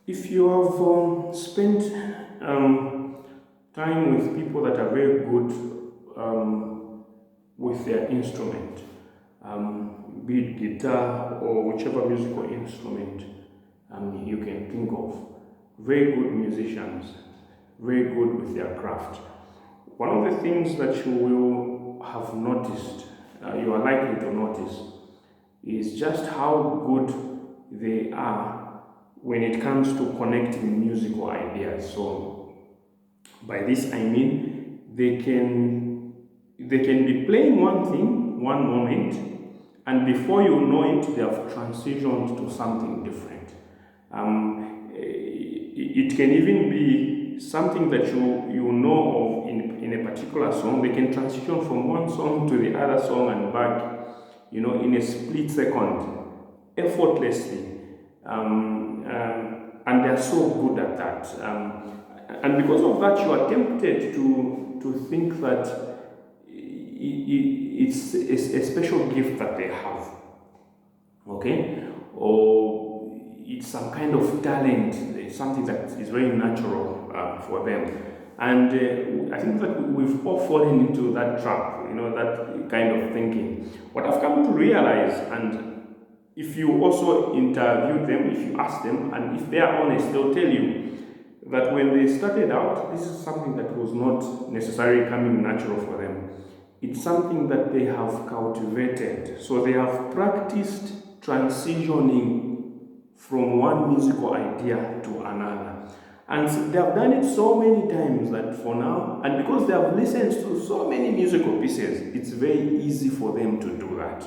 If you have spent time with people that are very good with their instrument, be it guitar or whichever musical instrument you can think of, very good musicians, very good with their craft. One of the things that you will have noticed, you are likely to notice, is just how good they are when it comes to connecting musical ideas. So by this I mean they can be playing one thing one moment, and before you know it, they have transitioned to something different. It can even be something that you know of in a particular song. They can transition from one song to the other song and back, in a split second, effortlessly. And they're so good at that. And because of that, you are tempted to think that it's a special gift that they have, okay? Or it's some kind of talent, it's something that is very natural for them. And I think that we've all fallen into that trap, that kind of thinking. What I've come to realize, and if you also interview them, if you ask them, and if they are honest, they'll tell you that when they started out, this is something that was not necessarily coming natural for them. It's something that they have cultivated. So they have practiced transitioning from one musical idea to another. And they have done it so many times that for now, and because they have listened to so many musical pieces, it's very easy for them to do that.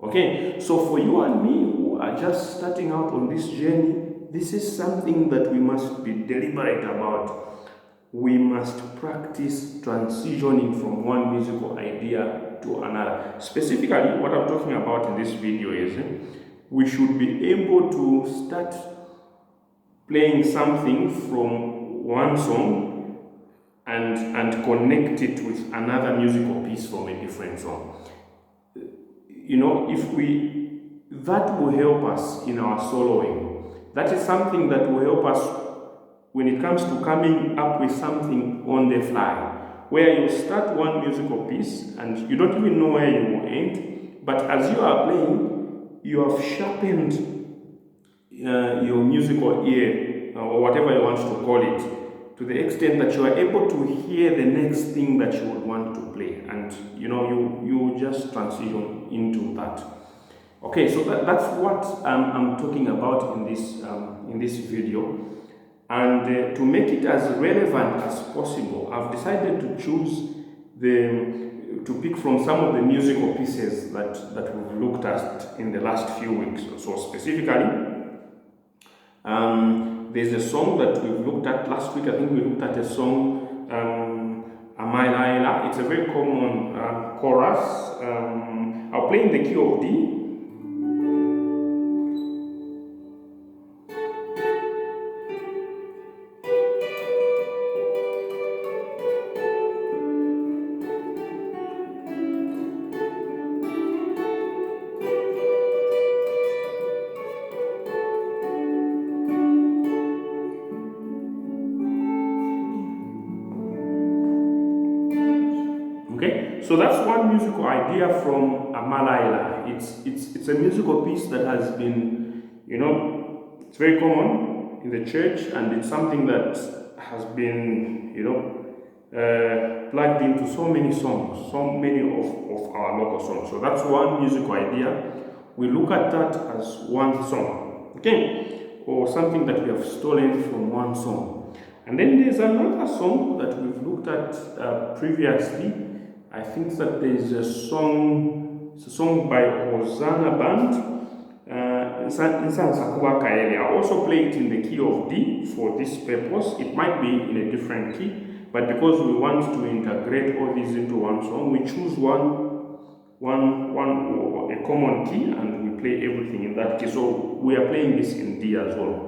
Okay, so for you and me who are just starting out on this journey, this is something that we must be deliberate about. We must practice transitioning from one musical idea to another. Specifically, what I'm talking about in this video is we should be able to start playing something from one song and connect it with another musical piece from a different song. That will help us in our soloing. That is something that will help us when it comes to coming up with something on the fly, where you start one musical piece and you don't even know where you will end, but as you are playing, you have sharpened your musical ear, or whatever you want to call it, to the extent that you are able to hear the next thing that you would want to play, and you just transition into that. Okay, so that's what I'm talking about in this video. And to make it as relevant as possible, I've decided to choose to pick from some of the musical pieces that we've looked at in the last few weeks. So specifically, there's a song that we've looked at last week. I think we looked at a song, Amai. It's a very common chorus. I'll play in the key of D. Okay, so that's one musical idea from Amalaila. It's a musical piece that has been, it's very common in the church, and it's something that has been, plugged into so many songs, so many of our local songs. So that's one musical idea. We look at that as one song, okay, or something that we have stolen from one song. And then there's another song that we've looked at previously. I think that there is a song by Hosanna Band, I also play it in the key of D for this purpose. It might be in a different key, but because we want to integrate all these into one song, we choose a common key, and we play everything in that key. So we are playing this in D as well.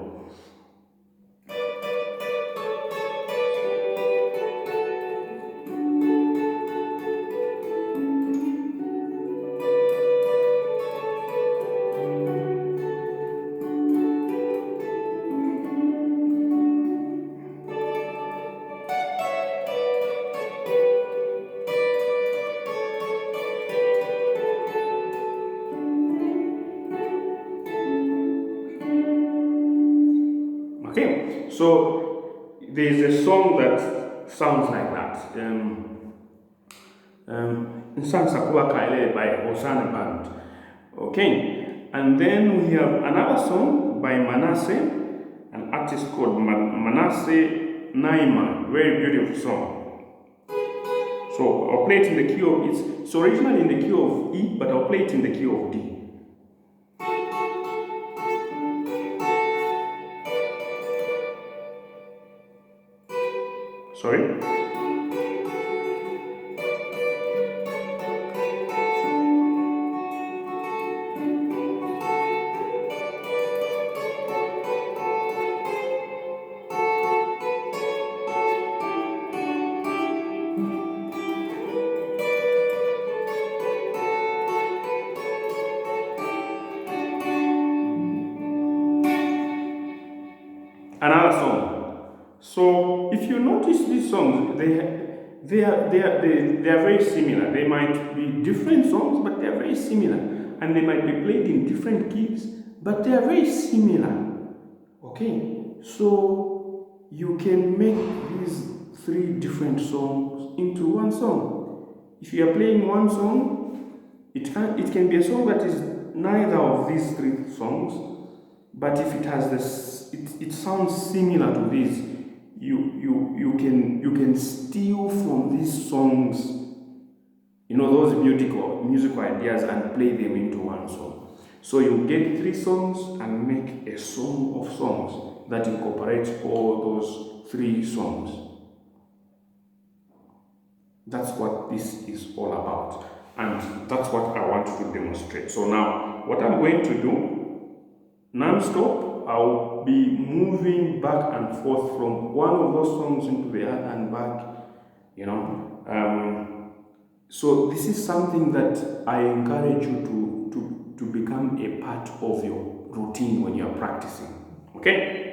Okay, so there's a song that sounds like that. Nsansa Kuwa Kaile by Hosanna Band. Okay, and then we have another song by Manasseh, an artist called Manasseh Naima. Very beautiful song. So I'll play it in the key of, it's originally in the key of E, but I'll play it in the key of D. Sorry? Another song. So if you notice these songs, they are very similar. They might be different songs, but they are very similar, and they might be played in different keys, but they are very similar. Okay, so you can make these three different songs into one song. If you are playing one song, it can be a song that is neither of these three songs, but if it has this, it sounds similar to this. You can steal from these songs, those musical ideas, and play them into one song. So you get three songs and make a song of songs that incorporates all those three songs. That's what this is all about, and that's what I want to demonstrate. So now, what I'm going to do, non-stop, I'll be moving back and forth from one of those songs into the other and back, so this is something that I encourage you to become a part of your routine when you're practicing. Okay?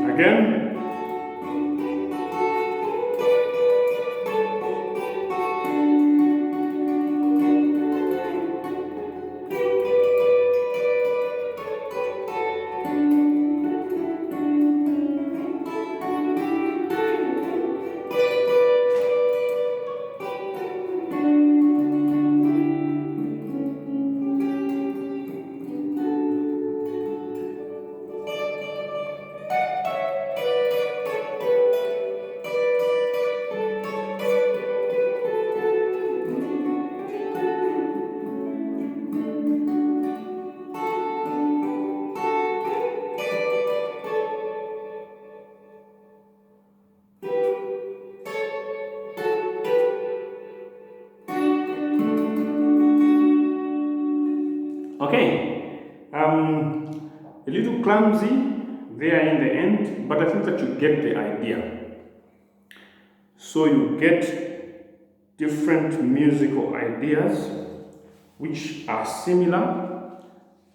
Again. Okay, a little clumsy there in the end, but I think that you get the idea. So you get different musical ideas which are similar,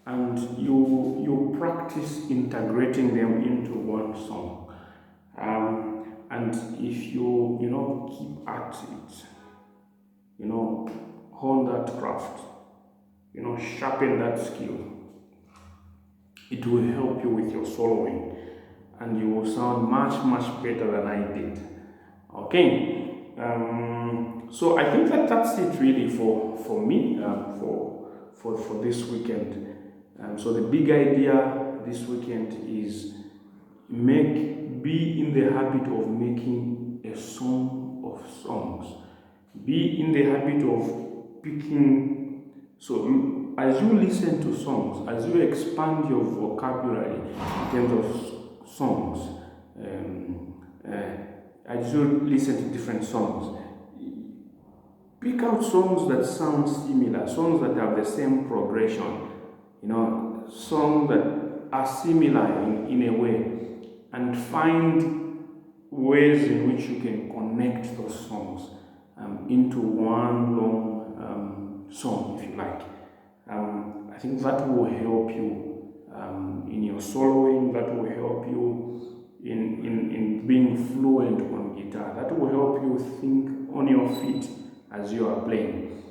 and you practice integrating them into one song. And if you keep at it, hone that craft, sharpen that skill, it will help you with your soloing, and you will sound much better than I did. Okay. So I think that's it really for me, for this weekend. So the big idea this weekend is be in the habit of making a song of songs. Be in the habit of picking. So as you listen to songs, as you expand your vocabulary in terms of songs, as you listen to different songs, pick out songs that sound similar, songs that have the same progression, songs that are similar in a way, and find ways in which you can connect those songs into one long song, if you like. I think that will help you in your soloing, that will help you in being fluent on guitar, that will help you think on your feet as you are playing.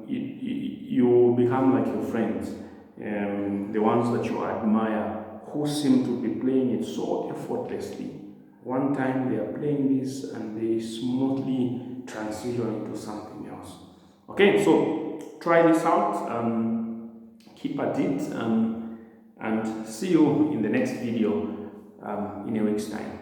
You become like your friends, the ones that you admire, who seem to be playing it so effortlessly. One time they are playing this and they smoothly transition into something else. Okay, so try this out, keep at it, and see you in the next video in a week's time.